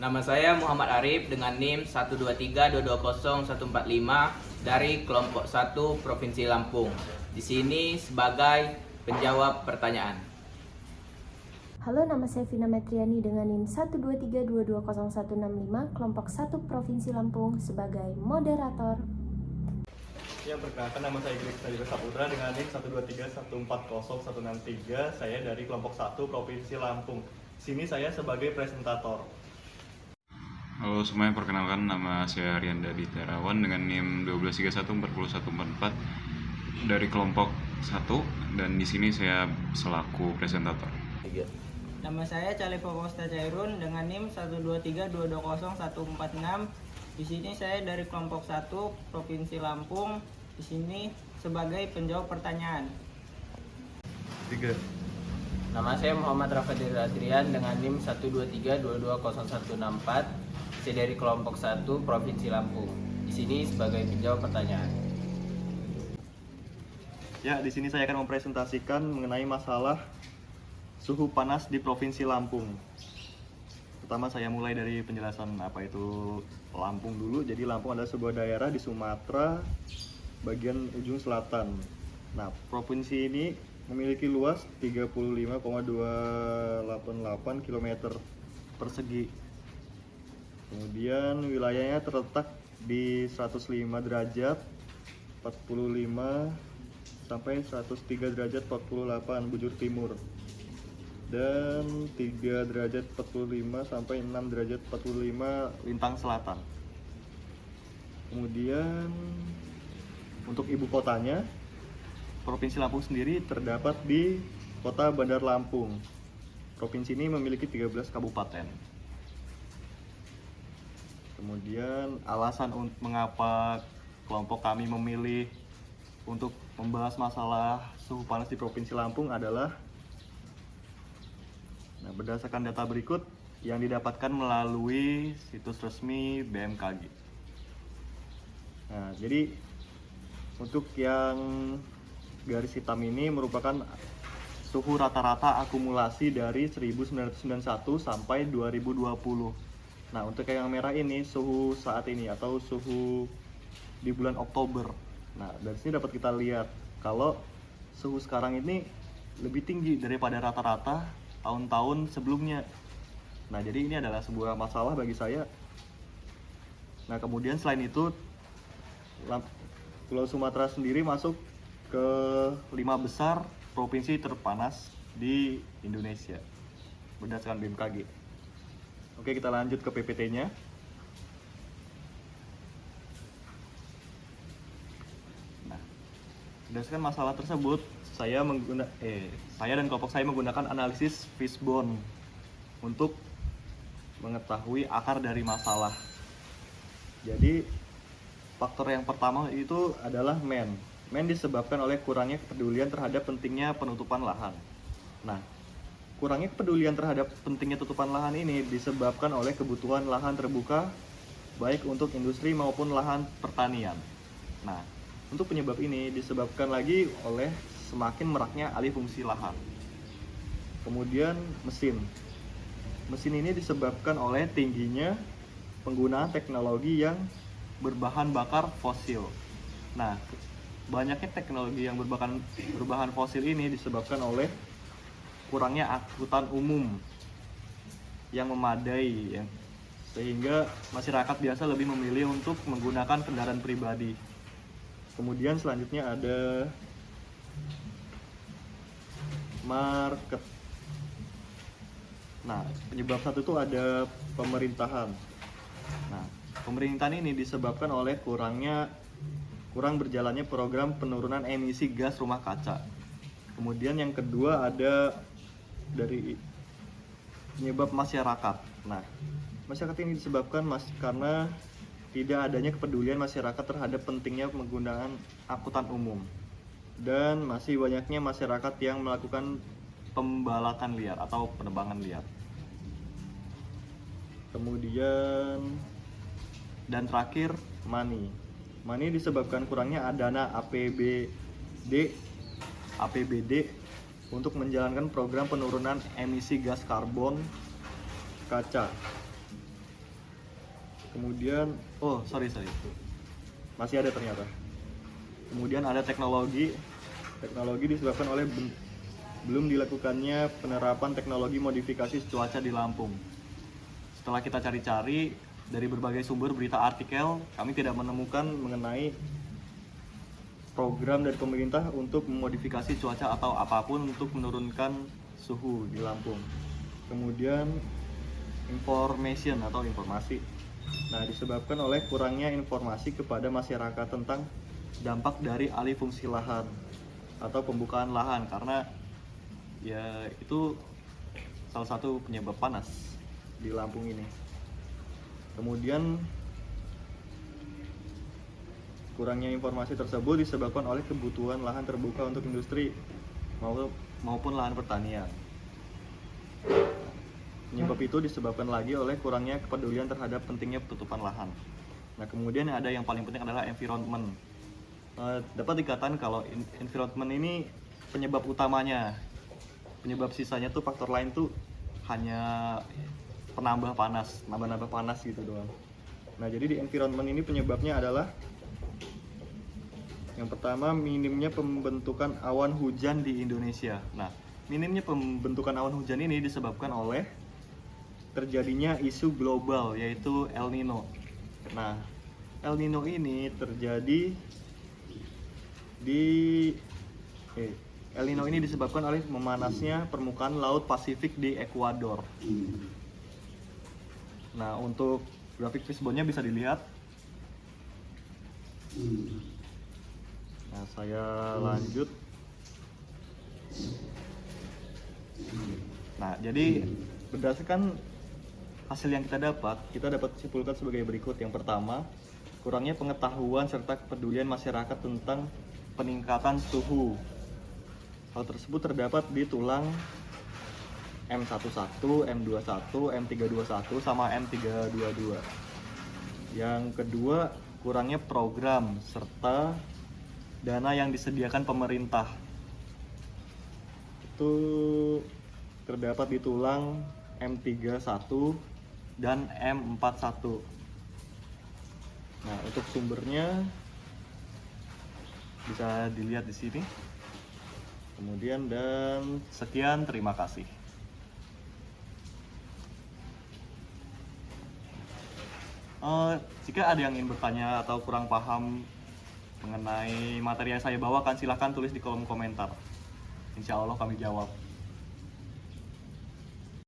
Nama saya Muhammad Arif dengan NIM 123220145 dari kelompok 1 Provinsi Lampung. Di sini sebagai penjawab pertanyaan. Halo, nama saya Vina Metriani dengan NIM 123220165 kelompok 1 Provinsi Lampung sebagai moderator. Ya, perkenalkan nama saya Grik Sajira Saputra dengan NIM 123140163. Saya dari kelompok 1 Provinsi Lampung. Sini saya sebagai presentator. Halo semuanya, perkenalkan nama saya Rianda Terawan dengan NIM 123140144 dari kelompok 1 dan di sini saya selaku presentator. Nama saya Calevo Costa Cairun dengan NIM 123220146. Di sini saya dari kelompok 1 Provinsi Lampung. Di sini sebagai penjawab pertanyaan. 3. Nama saya Muhammad Rafadir Adrian dengan NIM 123220164. Saya dari kelompok 1 Provinsi Lampung. Di sini sebagai penjawab pertanyaan. Ya, di sini saya akan mempresentasikan mengenai masalah suhu panas di Provinsi Lampung. Pertama saya mulai dari penjelasan apa itu Lampung dulu. Jadi Lampung adalah sebuah daerah di Sumatera bagian ujung selatan. Nah, provinsi ini memiliki luas 35,288 km persegi. Kemudian wilayahnya terletak di 105 derajat 45 sampai 103 derajat 48 bujur timur dan 3 derajat 45 sampai 6 derajat 45 lintang selatan. Kemudian untuk ibu kotanya, Provinsi Lampung sendiri terdapat di Kota Bandar Lampung. Provinsi ini memiliki 13 kabupaten. Kemudian alasan mengapa kelompok kami memilih untuk membahas masalah suhu panas di Provinsi Lampung adalah berdasarkan data berikut yang didapatkan melalui situs resmi BMKG. Nah, jadi untuk yang garis hitam ini merupakan suhu rata-rata akumulasi dari 1991 sampai 2020. Nah, untuk yang merah ini suhu saat ini atau suhu di bulan Oktober. Nah, dari sini dapat kita lihat kalau suhu sekarang ini lebih tinggi daripada rata-rata tahun-tahun sebelumnya. Nah, jadi ini adalah sebuah masalah bagi saya. Nah, kemudian selain itu Pulau Sumatera sendiri masuk ke 5 besar provinsi terpanas di Indonesia berdasarkan BMKG. Oke, kita lanjut ke PPT-nya. Nah, berdasarkan masalah tersebut, saya dan kelompok saya menggunakan analisis fishbone untuk mengetahui akar dari masalah. Jadi, faktor yang pertama itu adalah men. Men disebabkan oleh kurangnya kepedulian terhadap pentingnya penutupan lahan. Nah, kurangnya kepedulian terhadap pentingnya tutupan lahan ini disebabkan oleh kebutuhan lahan terbuka baik untuk industri maupun lahan pertanian. Nah, untuk penyebab ini disebabkan lagi oleh semakin meraknya alih fungsi lahan. Kemudian mesin. Mesin ini disebabkan oleh tingginya penggunaan teknologi yang berbahan bakar fosil. Nah, banyaknya teknologi yang berbahan fosil ini disebabkan oleh kurangnya angkutan umum yang memadai ya. Sehingga masyarakat biasa lebih memilih untuk menggunakan kendaraan pribadi. Kemudian selanjutnya ada market. Nah, penyebab satu itu ada pemerintahan. Nah, pemerintahan ini disebabkan oleh kurang berjalannya program penurunan emisi gas rumah kaca. Kemudian yang kedua ada dari penyebab masyarakat. Nah, masyarakat ini disebabkan karena tidak adanya kepedulian masyarakat terhadap pentingnya penggunaan angkutan umum dan masih banyaknya masyarakat yang melakukan pembalakan liar atau penebangan liar. Kemudian dan terakhir money. Money disebabkan kurangnya dana APBD untuk menjalankan program penurunan emisi gas karbon kaca. Kemudian, oh sorry, masih ada ternyata. Kemudian ada teknologi disebabkan oleh belum dilakukannya penerapan teknologi modifikasi cuaca di Lampung. Setelah kita cari-cari dari berbagai sumber berita artikel, kami tidak menemukan mengenai program dari pemerintah untuk memodifikasi cuaca atau apapun untuk menurunkan suhu di Lampung. Kemudian informasi. Nah, disebabkan oleh kurangnya informasi kepada masyarakat tentang dampak dari alih fungsi lahan atau pembukaan lahan, karena ya itu salah satu penyebab panas di Lampung ini. Kemudian kurangnya informasi tersebut disebabkan oleh kebutuhan lahan terbuka untuk industri maupun lahan pertanian. Penyebab itu disebabkan lagi oleh kurangnya kepedulian terhadap pentingnya penutupan lahan. Nah, kemudian ada yang paling penting adalah environment. Dapat dikatakan kalau environment ini penyebab utamanya. Penyebab sisanya tuh faktor lain tuh hanya penambah panas, nambah panas gitu doang. Nah, jadi di environment ini penyebabnya adalah yang pertama, minimnya pembentukan awan hujan di Indonesia. Nah, minimnya pembentukan awan hujan ini disebabkan oleh terjadinya isu global yaitu El Nino. Nah, El Nino ini terjadi El Nino ini disebabkan oleh memanasnya permukaan laut Pasifik di Ekuador. Nah, untuk grafik fishbone-nya bisa dilihat. Nah, saya lanjut. Nah, jadi berdasarkan hasil yang kita dapat simpulkan sebagai berikut. Yang pertama, kurangnya pengetahuan serta kepedulian masyarakat tentang peningkatan suhu. Hal tersebut terdapat di tulang M11, M21, M321, sama M322. Yang kedua, kurangnya program serta dana yang disediakan pemerintah. Itu terdapat di tulang M31 dan M41. Nah, untuk sumbernya bisa dilihat di sini. Kemudian dan sekian, terima kasih. Jika ada yang ingin bertanya atau kurang paham mengenai materi yang saya bawakan, silahkan tulis di kolom komentar. Insya Allah kami jawab.